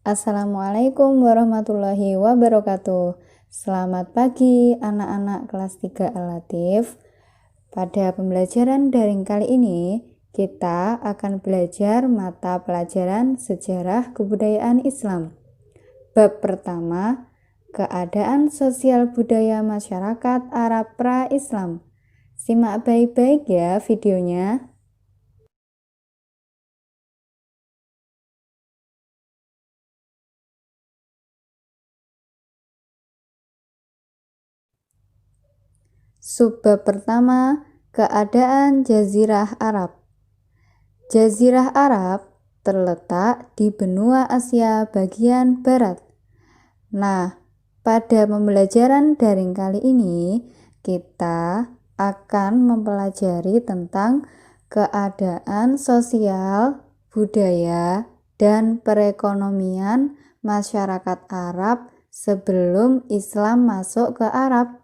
Assalamualaikum warahmatullahi wabarakatuh. Selamat pagi anak-anak kelas 3 Al-Latif. Pada pembelajaran daring kali ini, kita akan belajar mata pelajaran sejarah kebudayaan Islam. Bab pertama, keadaan sosial budaya masyarakat Arab pra-Islam. Simak baik-baik ya videonya. Subbab pertama, keadaan Jazirah Arab. Jazirah Arab terletak di benua Asia bagian barat. Nah, pada pembelajaran daring kali ini, kita akan mempelajari tentang keadaan sosial, budaya, dan perekonomian masyarakat Arab sebelum Islam masuk ke Arab.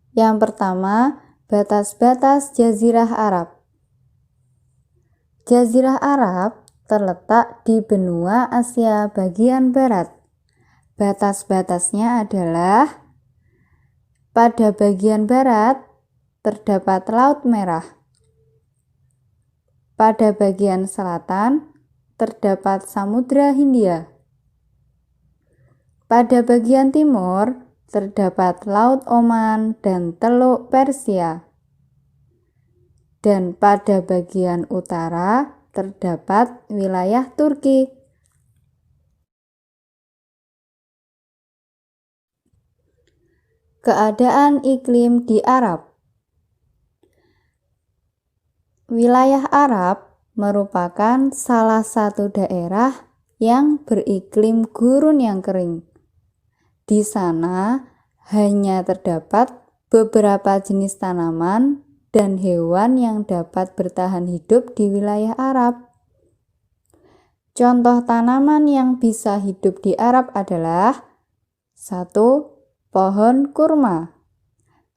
Yang pertama, batas-batas Jazirah Arab. Jazirah Arab terletak di benua Asia bagian barat. Batas-batasnya adalah pada bagian barat terdapat Laut Merah. Pada bagian selatan terdapat Samudra Hindia. Pada bagian timur terdapat Laut Oman dan Teluk Persia. Dan pada bagian utara terdapat wilayah Turki. Keadaan iklim di Arab. Wilayah Arab merupakan salah satu daerah yang beriklim gurun yang kering. Di sana hanya terdapat beberapa jenis tanaman dan hewan yang dapat bertahan hidup di wilayah Arab. Contoh tanaman yang bisa hidup di Arab adalah 1. Pohon kurma.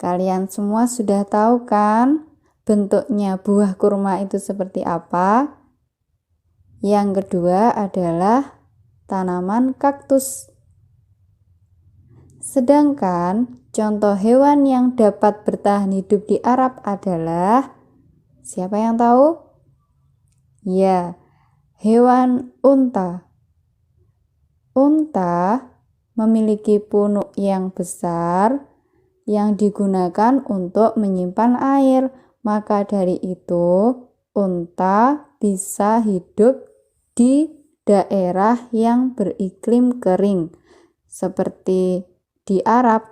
Kalian semua sudah tahu kan bentuknya buah kurma itu seperti apa? Yang kedua adalah tanaman kaktus. Sedangkan contoh hewan yang dapat bertahan hidup di Arab adalah, siapa yang tahu? Ya, hewan unta. Unta memiliki punuk yang besar yang digunakan untuk menyimpan air. Maka dari itu, unta bisa hidup di daerah yang beriklim kering, seperti di Arab.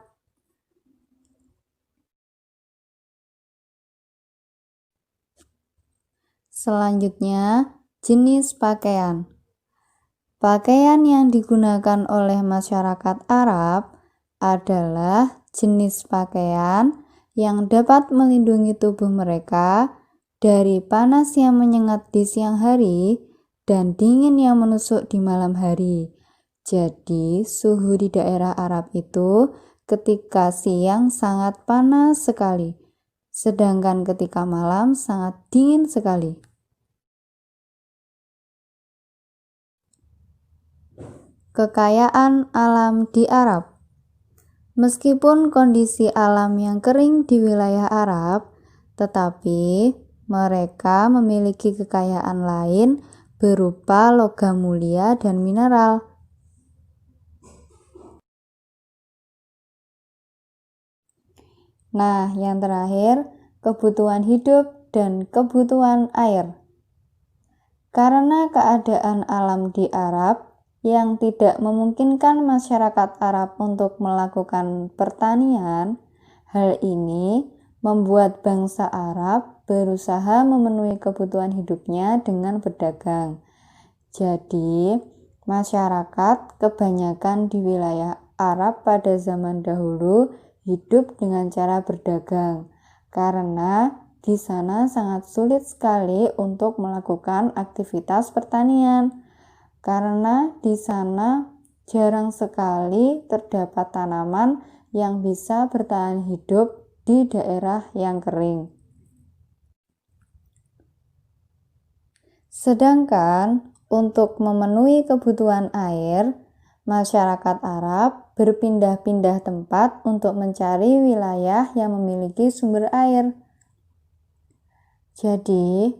Selanjutnya, jenis pakaian. Pakaian yang digunakan oleh masyarakat Arab adalah jenis pakaian yang dapat melindungi tubuh mereka dari panas yang menyengat di siang hari dan dingin yang menusuk di malam hari. Jadi, suhu di daerah Arab itu ketika siang sangat panas sekali, sedangkan ketika malam sangat dingin sekali. Kekayaan alam di Arab. Meskipun kondisi alam yang kering di wilayah Arab, tetapi mereka memiliki kekayaan lain berupa logam mulia dan mineral. Nah, yang terakhir, kebutuhan hidup dan kebutuhan air. Karena keadaan alam di Arab yang tidak memungkinkan masyarakat Arab untuk melakukan pertanian, hal ini membuat bangsa Arab berusaha memenuhi kebutuhan hidupnya dengan berdagang. Jadi, masyarakat kebanyakan di wilayah Arab pada zaman dahulu hidup dengan cara berdagang, karena di sana sangat sulit sekali untuk melakukan aktivitas pertanian, karena di sana jarang sekali terdapat tanaman yang bisa bertahan hidup di daerah yang kering. Sedangkan untuk memenuhi kebutuhan air, masyarakat Arab berpindah-pindah tempat untuk mencari wilayah yang memiliki sumber air. Jadi,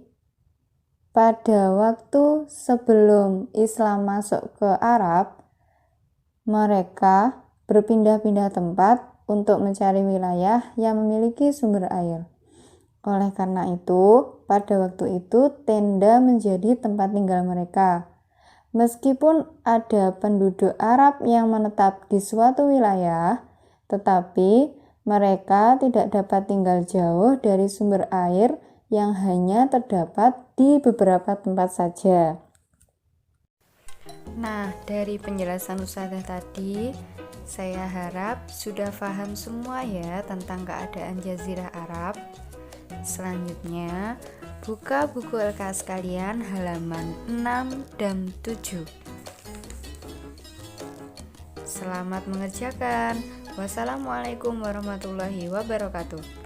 pada waktu sebelum Islam masuk ke Arab, mereka berpindah-pindah tempat untuk mencari wilayah yang memiliki sumber air. Oleh karena itu, pada waktu itu tenda menjadi tempat tinggal mereka. Meskipun ada penduduk Arab yang menetap di suatu wilayah, tetapi mereka tidak dapat tinggal jauh dari sumber air yang hanya terdapat di beberapa tempat saja. Nah, dari penjelasan Ustazah tadi, saya harap sudah paham semua ya tentang keadaan Jazirah Arab. Selanjutnya, buka buku LKS kalian halaman 6 dan 7. Selamat mengerjakan. Wassalamualaikum warahmatullahi wabarakatuh.